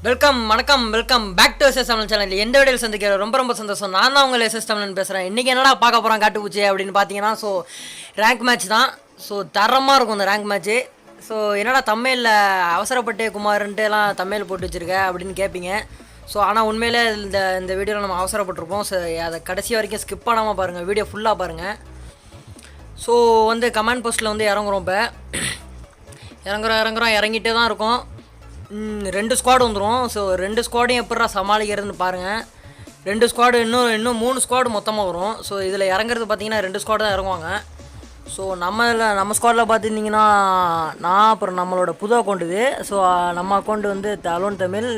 Welcome back to S S Tamil channel. எந்த வீடியோவில் சந்திக்கிற ரொம்ப சந்தோஷம். நான் தான் உங்கள் எஸ்எஸ் தமிழன் பேசுகிறேன். இன்றைக்கி என்னடா பார்க்க போகிறோம் காட்டுப்பூச்சி அப்படின்னு பார்த்தீங்கன்னா, ஸோ ரேங்க் மேட்ச் தான். ஸோ தரமாக இருக்கும் இந்த ரேங்க் மேட்ச்சு. ஸோ என்னடா தமிழில் அவசரப்பட்டு குமார்ன்ட்டு எல்லாம் தமிழ் போட்டு வச்சுருக்க அப்படின்னு கேட்பீங்க. ஸோ ஆனால் உண்மையிலே இந்த வீடியோவில் நம்ம அவசரப்பட்டிருப்போம். ஸோ அதை கடைசி வரைக்கும் ஸ்கிப் பண்ணாமல் பாருங்கள், வீடியோ ஃபுல்லாக பாருங்கள். ஸோ கமெண்ட் போஸ்ட்டில் இறங்குறோம். இப்போ இறங்கிட்டே தான் இருக்கும். 2 ஸ்குவாடு வந்துடும். ஸோ 2 ஸ்குவாடையும் எப்படா சமாளிக்கிறதுன்னு பாருங்கள். 2 ஸ்குவாடு இன்னும் 3 ஸ்குவாடு மொத்தமாக வரும். ஸோ இதில் இறங்குறது பார்த்தீங்கன்னா 2 ஸ்குவாடு தான் இறங்குவாங்க. ஸோ நம்ம ஸ்குவாடில் பார்த்துருந்தீங்கன்னா நான் அப்புறம் நம்மளோட புது அக்கௌண்ட் இது. ஸோ நம்ம அக்கௌண்ட் அலோன் தமிழ்,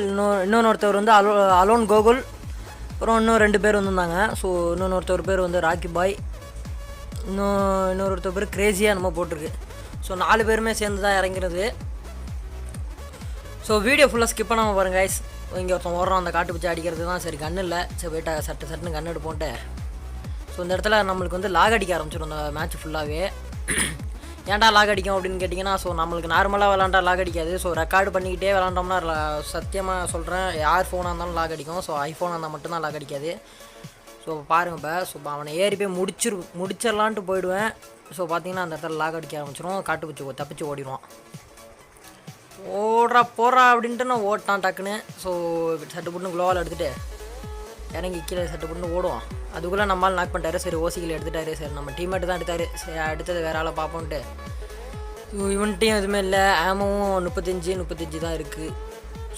இன்னொருத்தவர் அலோன் கோகுல், அப்புறம் இன்னும் 2 பேர் வந்திருந்தாங்க. ஸோ இன்னொருத்தவர் பேர் ராக்கி பாய், இன்னொருத்தர் பேர் கிரேசியாக நம்ம போட்டிருக்கு. ஸோ 4 பேருமே சேர்ந்து தான் இறங்கிறது. ஸோ வீடியோ ஃபுல்லாக ஸ்கிப் பண்ணாமல் பாருங்க கைஸ். இங்கே ஒருத்தன் ஓடுறான், அந்த காட்டுப்பூச்சி அடிக்கிறது தான். சரி கண்ணு இல்லை, சரி போய்ட்டா சட்டுன்னு கண்ணு எடுப்போன்ட்டு. ஸோ இந்த இடத்துல நம்மளுக்கு லாக் அடிக்க ஆரம்பிச்சிடும் இந்த மேட்ச் ஃபுல்லாகவே. ஏன்டா லாக் அடிக்கும் அப்படின்னு கேட்டிங்கன்னா, ஸோ நம்மளுக்கு நார்மலாக விளாண்டா லாக் அடிக்காது. ஸோ ரெக்கார்டு பண்ணிக்கிட்டே விளாண்டோம்னா சத்தியமாக சொல்கிறேன், யார் ஃபோனாக இருந்தாலும் லாக் அடிக்கும். ஸோ ஐஃபோனாக இருந்தால் மட்டும்தான் லாக் அடிக்காது. ஸோ பாருங்கள் இப்போ. ஸோ அவனை ஏறி போய் முடிச்சிடலான்ட்டு போயிடுவேன். ஸோ பார்த்தீங்கன்னா அந்த இடத்துல லாக் அடிக்க ஆரம்பிச்சிடும். காட்டுப்பூச்சி தப்பிச்சு ஓடிடுவான். போடுறா அப்படின்ட்டு நான் ஓட்டான் டக்குன்னு. ஸோ சட்டு போட்டு குளோவால் எடுத்துகிட்டு இறங்கி கீழே சட்டு போட்டு ஓடுவான். அதுக்குள்ளே நம்மளால் நாக் பண்ணிட்டாரு. சரி ஓசிக்கில் எடுத்துட்டாரு. சரி நம்ம டீம்மேட்டு தான் எடுத்தார். சரி அடுத்தது வேறு ஆளை பார்ப்போன்ட்டு. இவன்ட்டையும் எதுவுமே இல்லை. ஆமாவும் 35 தான் இருக்குது.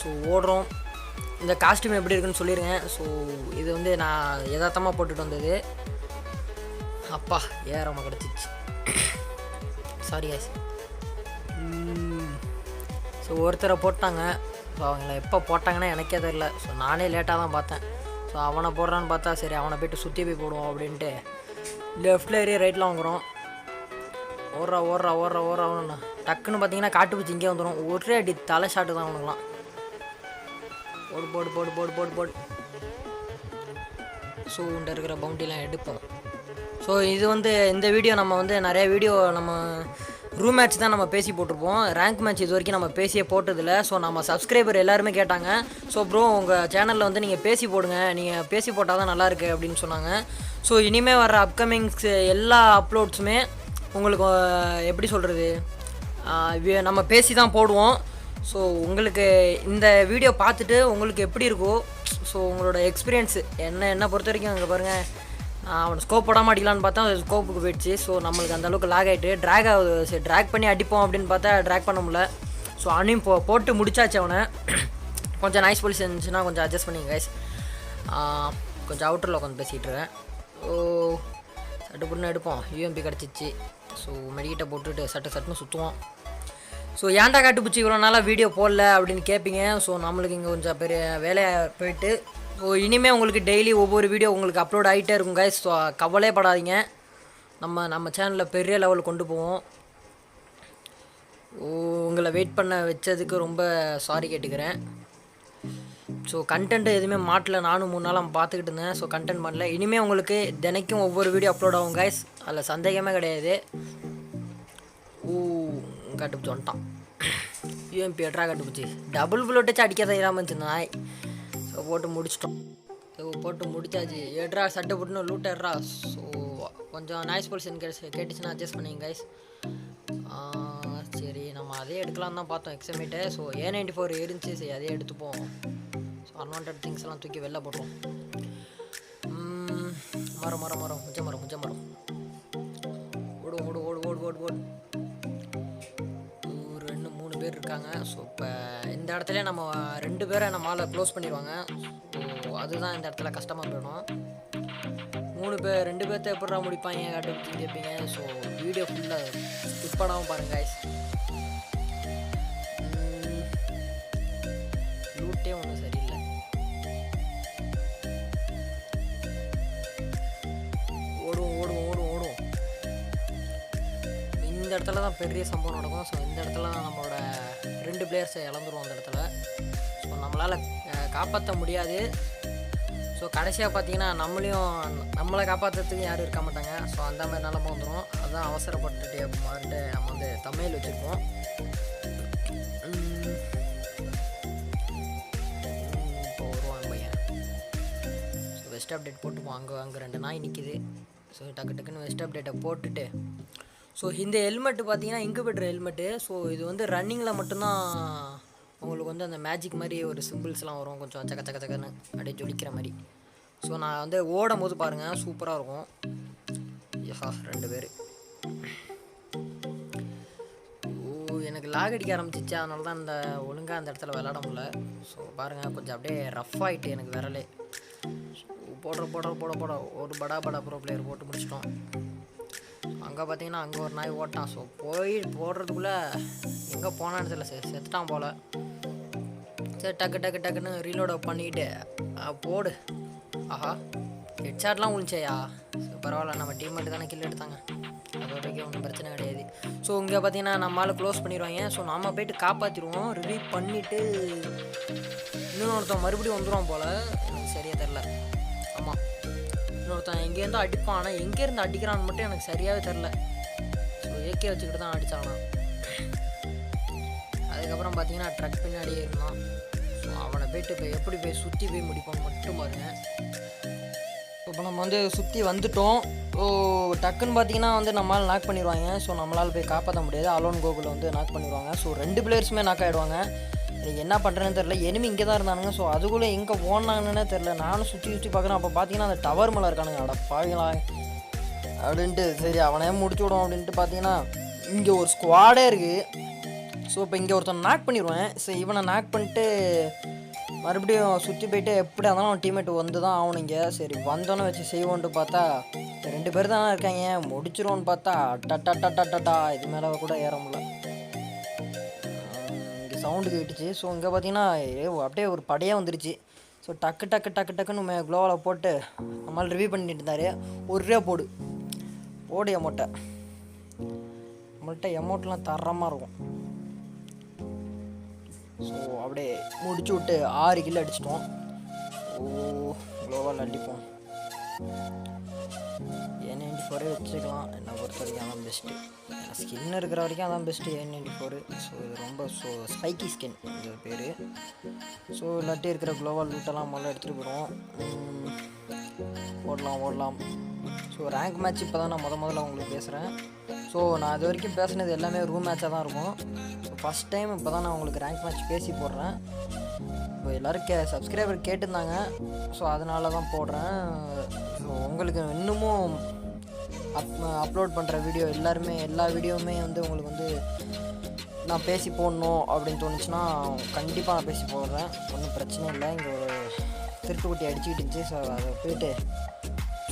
ஸோ ஓடுறோம். இந்த காஸ்ட்யூம் எப்படி இருக்குன்னு சொல்லிடுங்க. ஸோ இது நான் யதார்த்தமாக போட்டுட்டு வந்தது. அப்பா ஏறாமல் கிடச்சிச்சு. Sorry guys. ஸோ ஒருத்தரை போட்டாங்க. ஸோ அவங்கள எப்போ போட்டாங்கன்னா எனக்கே தெரியல. ஸோ நானே லேட்டாக தான் பார்த்தேன். ஸோ அவனை போடுறான்னு பார்த்தா சரி அவனை போய்ட்டு சுற்றி போய் போடுவோம் அப்படின்ட்டு லெஃப்டில் ஏறி ரைட்டில் வாங்குகிறோம். ஓடுறா டக்குன்னு பார்த்தீங்கன்னா காட்டுப்பூச்சி இங்கே வந்துடும். ஒரே அடி தலை ஷாட்டு தான் அவனுங்களாம். போடு. ஸோ இருக்கிற பவுண்டிலாம் எடுப்போம். ஸோ இது இந்த வீடியோ நம்ம நிறைய வீடியோ நம்ம ரூம் மேட்ச் தான் நம்ம பேசி போட்டிருப்போம். ரேங்க் மேட்ச் இது வரைக்கும் நம்ம பேசியே போட்டதில்லை. ஸோ நம்ம சப்ஸ்கிரைபர் எல்லாருமே கேட்டாங்க, ஸோ ப்ரோ உங்கள் சேனலில் நீங்கள் பேசி போடுங்க, நீங்கள் பேசி போட்டால் தான் நல்லாயிருக்கு அப்படின்னு சொன்னாங்க. ஸோ இனிமேல் வர அப்கமிங்ஸ் எல்லா அப்லோட்ஸுமே உங்களுக்கு எப்படி சொல்கிறது, நம்ம பேசி தான் போடுவோம். ஸோ உங்களுக்கு இந்த வீடியோ பார்த்துட்டு உங்களுக்கு எப்படி இருக்கோ, ஸோ உங்களோட எக்ஸ்பீரியன்ஸு என்ன பொறுத்த வரைக்கும் அங்கே பாருங்கள். அவனை ஸ்கோப் போடாமல் அடிக்கலான்னு பார்த்தா அது ஸ்கோப்புக்கு போயிடுச்சு. ஸோ நம்மளுக்கு அந்தளவுக்கு லாக் ஆகிட்டு ட்ராக் ஆகுது. சரி ட்ராக் பண்ணி அடிப்போம் அப்படின்னு பார்த்தா ட்ராக் பண்ண முடியல. ஸோ அனையும் போட்டு முடிச்சாச்சு அவனை. கொஞ்சம் நைஸ் பொலிஷன் இருந்துச்சுன்னா கொஞ்சம் அட்ஜஸ்ட் பண்ணிங்க கைஸ். கொஞ்சம் அவுட்டரில் உட்காந்து பேசிகிட்டு இருக்கேன். ஸோ சட்டு புண்ணு எடுப்போம். யூஎம்பி கிடச்சிச்சு. ஸோ மெடிக்கிட்ட போட்டுட்டு சட்டுன்னு சுற்றுவோம். ஸோ ஏன்டா காட்டுப்பூச்சி இவ்வளோ நாளாக வீடியோ போடல அப்படின்னு கேட்பீங்க. ஸோ நம்மளுக்கு இங்கே கொஞ்சம் பெரிய வேலையாக போயிட்டு, ஸோ இனிமேல் உங்களுக்கு டெய்லி ஒவ்வொரு வீடியோ உங்களுக்கு அப்லோட் ஆகிட்டே இருக்கும் கைஸ். ஸோ கவலைப்படாதீங்க, நம்ம சேனலில் பெரிய லெவல் கொண்டு போவோம். உங்களை வெயிட் பண்ண வச்சதுக்கு ரொம்ப சாரி கேட்டுக்கிறேன். ஸோ கண்டென்ட் எதுவுமே மாட்டல. நானும் 3 நாளாக பார்த்துக்கிட்டு இருந்தேன். ஸோ கண்டென்ட் மாட்டல. இனிமேல் உங்களுக்கு தினைக்கும் ஒவ்வொரு வீடியோ அப்லோட் ஆகும் கைஸ், அதில் சந்தேகமே கிடையாது. காட்டுப்பூச்சி வந்துட்டான். யூஎம்பி எட்ரா காட்டுப்பூச்சி டபுள் புல்லட் வச்சு அடிக்காத இல்லாமல் இருந்துச்சு நாய். ஸோ போட்டு முடிச்சிட்டோம். ஸோ போட்டு முடிச்சாச்சு. எட்ரா சட்டை போட்டுன்னு லூட் எட்ரா. ஸோ கொஞ்சம் நாய்ஸ் பொல்யூஷன் கேட்டுச்சுன்னா அட்ஜஸ்ட் பண்ணிங்க கைஸ். சரி நம்ம அதே எடுக்கலான்னு தான் பார்த்தோம் எக்ஸமேட்டு. ஸோ A94 இருந்துச்சு. சரி அதே எடுத்துப்போம். ஸோ அன்வான்ட் திங்ஸ் எல்லாம் தூக்கி வெளில போட்டுரும். மரம் முச்ச மரம் ஓடு. ஒரு 2-3 பேர் இருக்காங்க. ஸோ இப்போ இந்த இடத்துல நம்ம 2 பேரை நம்மளால் க்ளோஸ் பண்ணிடுவாங்க. ஸோ அதுதான் இந்த இடத்துல கஷ்டமாக போயிடும். 2 பேர்த்த எப்படா முடிப்பாங்க காட்டுப்பூச்சி கேட்பீங்க. ஸோ வீடியோ ஃபுல்லாக ஸ்கிப் பண்ணாமல் பாருங்க கைஸ். லூட்டே ஒன்றும் சரியில்லை. ஓடுவோம். இந்த இடத்துல தான் பெரிய சம்பவம் நடக்கும். ஸோ இந்த இடத்துல நம்மளோட 2 பிளேயர்ஸை இழந்துருவோம் அந்த இடத்துல. ஸோ நம்மளால் காப்பாற்ற முடியாது. ஸோ கடைசியாக பார்த்தீங்கன்னா நம்மளை காப்பாற்றுறதுக்கு யாரும் இருக்க மாட்டாங்க. ஸோ அந்த மாதிரி நிலம வந்துடும். அதுதான் அவசரப்பட்டுட்டு மாறிட்டு நம்ம தமிழ் வச்சுருக்கோம். வெஸ்ட் அப்டேட் போட்டுப்போம். அங்கே 2 நாய் நிற்கிது. ஸோ டக்குன்னு வெஸ்ட் அப்டேட்டை போட்டுட்டு, ஸோ இந்த ஹெல்மெட்டு பார்த்தீங்கன்னா இன்குபேட்டர் ஹெல்மெட்டு. ஸோ இது வந்து ரன்னிங்கில் மட்டும்தான் உங்களுக்கு வந்து அந்த மேஜிக் மாதிரி ஒரு சிம்பிள்ஸ்லாம் வரும், கொஞ்சம் சக்கன்னு அப்படியே ஜொலிக்கிற மாதிரி. ஸோ நான் வந்து ஓடும் போது பாருங்கள் சூப்பராக இருக்கும். யா 2 பேர். எனக்கு லாக் அடிக்க ஆரம்பிச்சிச்சு, அதனால தான் இந்த ஒழுங்காக அந்த இடத்துல விளாட முடியல. ஸோ பாருங்கள் கொஞ்சம் அப்படியே ரஃப் ஆகிட்டு எனக்கு விரலே. போட ஒரு படா ப்ரோ பிளேயர் போட்டு முடிச்சிட்டோம். அங்கே பார்த்தீங்கன்னா அங்கே ஒரு நாய் ஓட்டான். ஸோ போடுறதுக்குள்ளே எங்கே போனான்னு தெரியல, செத்துட்டான் போல். சரி டக்குன்னு ரீலோட பண்ணிக்கிட்டு போடு. ஆஹா ஹெட்ஷாட்லாம் விழுந்துச்சேயா. ஸோ பரவாயில்ல, நம்ம டீம்மேட்டு தானே கில் எடுத்தாங்க, அது வரைக்கும் ஒன்றும் பிரச்சனை கிடையாது. ஸோ இங்கே பார்த்தீங்கன்னா நம்மளால் க்ளோஸ் பண்ணிடுவாங்க. ஸோ நம்ம போய்ட்டு காப்பாற்றிடுவோம். ரிவ்யூ பண்ணிவிட்டு இன்னொருத்தன் மறுபடியும் வந்துடுவான் போல், எனக்கு சரியாக தெரில. ஆமாம், இன்னொருத்தன் எங்கேருந்து அடிப்பான், ஆனால் எங்கேருந்து அடிக்கிறான்னு மட்டும் எனக்கு சரியாகவே தெரில. ஸோ ஏகே வச்சுக்கிட்டு தான் அடித்தானா. அதுக்கப்புறம் பார்த்தீங்கன்னா ட்ரக் பின்னாடியே இருந்தான். ஸோ அவனை போய்ட்டு இப்போ எப்படி போய் சுற்றி போய் முடிப்பான்னு மட்டும் பாருங்க. இப்போ நம்ம வந்து சுற்றி வந்துட்டோம். ஸோ டக்குன்னு பார்த்தீங்கன்னா வந்து நம்மளால் நாக் பண்ணிடுவாங்க. ஸோ நம்மளால் போய் காப்பாற்ற முடியாது. அலோன் கோகுல் வந்து நாக் பண்ணிடுவாங்க. ஸோ 2 பிளேயர்ஸுமே நாக் ஆகிடுவாங்க. எனக்கு என்ன பண்ணுறேன்னு தெரில. எனிமி இங்கே தான் இருந்தானுங்க. ஸோ அதுக்குள்ளே எங்கே போனாங்கன்னே தெரில. நானும் சுற்றி பார்க்குறேன். அப்போ பார்த்தீங்கன்னா அந்த டவர் மேலே இருக்கானுங்க. அட பாவிங்களா அப்படின்ட்டு சரி அவனே முடிச்சு விடும் அப்படின்ட்டு பார்த்தீங்கன்னா இங்கே ஒரு ஸ்குவாடே இருக்குது. ஸோ இப்போ இங்கே ஒருத்தன் நாக் பண்ணிடுவேன். ஸோ இவனை நாக் பண்ணிட்டு மறுபடியும் சுற்றி போயிட்டு எப்படி இருந்தாலும் அவன் டீம்மேட் வந்து தான் ஆகணுங்க. சரி வந்தோன்னே வச்சு செய்வோன்ட்டு பார்த்தா 2 பேர் தானே இருக்காங்க, முடிச்சிருவோன்னு பார்த்தா டட்டா இது மேலே கூட ஏற முடியல. இங்கே சவுண்டு கேட்டுச்சு. ஸோ இங்கே பார்த்தீங்கன்னா அப்படியே ஒரு படையாக வந்துருச்சு. ஸோ டக்குன்னு க்ளோவில் போட்டு நம்மளால் ரிவ்யூ பண்ணிட்டு இருந்தார். ஒரே போடு எமௌண்ட்டை. நம்மள்கிட்ட எமௌண்ட்லாம் தரமாக இருக்கும். ஸோ அப்படியே முடிச்சு விட்டு 6 கில் அடிச்சிட்டோம். க்ளோவால் அடிப்போம். N94 வச்சுக்கலாம். என்னை பொறுத்த வரைக்கும் அதான் பெஸ்ட்டு. ஸ்கின் இருக்கிற வரைக்கும் அதான் பெஸ்ட்டு N94. ஸோ இது ரொம்ப ஸ்பைக்கி ஸ்கின் இது பேர். ஸோ இல்லாட்டி இருக்கிற க்ளோவால் லூட்டெல்லாம் முதல்ல எடுத்துகிட்டு போயிடுவோம். ஓடலாம். ஸோ ரேங்க் மேட்ச் இப்போ தான் நான் முதல்ல உங்களுக்கு பேசுகிறேன். ஸோ நான் அது வரைக்கும் பேசுனது எல்லாமே ரூம் மேட்சாக தான் இருக்கும். ஸோ ஃபஸ்ட் டைம் இப்போ தான் நான் உங்களுக்கு ரேங்க் மேட்ச் பேசி போடுறேன். இப்போ எல்லோரும் சப்ஸ்கிரைபர் கேட்டிருந்தாங்க. ஸோ அதனால தான் போடுறேன். ஸோ உங்களுக்கு இன்னமும் அப்லோட் பண்ணுற வீடியோ எல்லா வீடியோவுமே வந்து உங்களுக்கு வந்து நான் பேசி போடணும் அப்படின்னு தோணுச்சுன்னா கண்டிப்பாக நான் பேசி போடுறேன். ஒன்றும் பிரச்சனை இல்லை. இங்கே ஒரு திருட்டுக்குட்டி அடிச்சுக்கிட்டு இருந்துச்சு. ஸோ அதை போய்ட்டு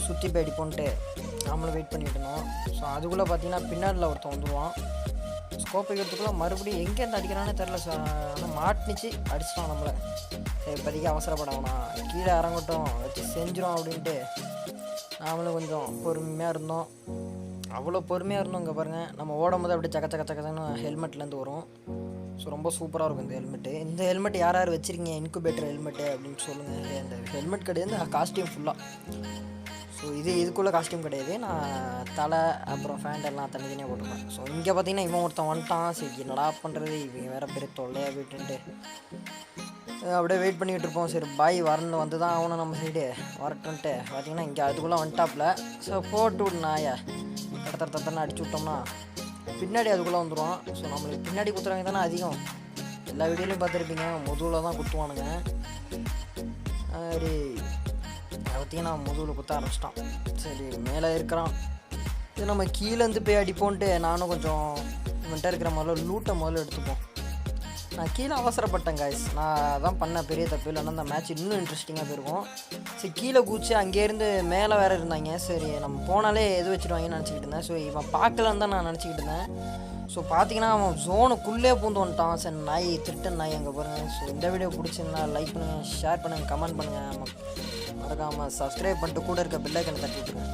சுற்றி போய் அடிப்போன்ட்டு நம்மளும் வெயிட் பண்ணிட்டு இருந்தோம். ஸோ அதுக்குள்ளே பார்த்தீங்கன்னா பின்னாடியில் ஒருத்தன் வந்துடுவான். ஸ்கோப் வைக்கிறதுக்குள்ளே மறுபடியும் எங்கேருந்து அடிக்கிறானே தெரில. ஆனால் மாட்டிச்சு அடிச்சிட்டான் நம்மளை. சரி இப்போதைக்கு அவசரப்படாமண்ணா, கீழே இறங்கட்டும் வச்சு செஞ்சிடும் அப்படின்ட்டு நாமளும் கொஞ்சம் பொறுமையாக இருந்தோம். அவ்வளோ பொறுமையாக இருந்தோம். இங்கே பாருங்கள் நம்ம ஓடும் போது அப்படியே சக்கன்னு ஹெல்மெட்லேருந்து வரும். ஸோ ரொம்ப சூப்பராக இருக்கும் இந்த ஹெல்மெட்டு. இந்த ஹெல்மெட் யார் வச்சுருக்கீங்க இன்குபேட்டர் ஹெல்மெட்டு அப்படின்னு சொல்லுங்கள். இந்த ஹெல்மெட் கிடையாது, காஸ்டியூம் ஃபுல்லாக. ஸோ இதுக்குள்ளே காஸ்டியூம் கிடையாது. நான் தலை அப்புறம் ஃபேண்ட் எல்லாம் தனித்தனியாக போட்டுப்பேன். ஸோ இங்கே பார்த்தீங்கன்னா இவன் ஒருத்தன் வந்துட்டான். சரி என்னடா பண்ணுறது, இவங்க வேறு பேர் தொல்லையாக போயிட்டுன்ட்டு அப்படியே வெயிட் பண்ணிகிட்டு இருப்போம். சரி பாய் வந்து தான் ஆகணும், நம்ம சைடு வரட்டுன்ட்டு பார்த்தீங்கன்னா இங்கே அதுக்குள்ளே வந்துட்டாப்பில். ஸோ போட்டு விடுனாயா தத்தனை அடிச்சு விட்டோம்னா பின்னாடி அதுக்குள்ளே வந்துடுவான். ஸோ நம்மளுக்கு பின்னாடி குத்துறவங்க தானே அதிகம். எல்லா வீடியோலையும் பார்த்துருப்பீங்க, முதுகில் தான் குத்துவானுங்க. சரி பார்த்தீங்கன்னா முதுகில் குத்த ஆரம்பிச்சிட்டான். சரி மேலே இருக்கிறான். இது நம்ம கீழேருந்து போய் அடிப்போன்ட்டு நானும் கொஞ்சம் இவன்ட்ட இருக்கிற லூட்டை எடுத்துப்போம். நான் கீழே அவசரப்பட்டேன் காய்ஸ். நான் அதான் பண்ண பெரிய தப்பு. இல்லைன்னா அந்த மேட்ச் இன்னும் இன்ட்ரெஸ்டிங்காக போயிருக்கும். சரி கீழே குதிச்சு அங்கேருந்து மேலே வேறு இருந்தாங்க. சரி நம்ம போனாலே எது வச்சுருவாங்கன்னு நினச்சிக்கிட்டு இருந்தேன். ஸோ இவன் பார்க்கலன்னு தான் நான் நினச்சிக்கிட்டு இருந்தேன். ஸோ பார்த்தீங்கன்னா அவன் ஜோனுக்குள்ளே பூந்து வந்துட்டான். சரி நாய் திருட்டன் நாய் அங்கே பாருங்கள். ஸோ இந்த வீடியோ பிடிச்சிருந்தா லைக் பண்ணுங்கள், ஷேர் பண்ணுங்கள், கமெண்ட் பண்ணுங்கள். மறக்காமல் சப்ஸ்கிரைப் பண்ணிட்டு கூட இருக்க பெல் ஐக்கனை தட்டி விட்டுருங்க.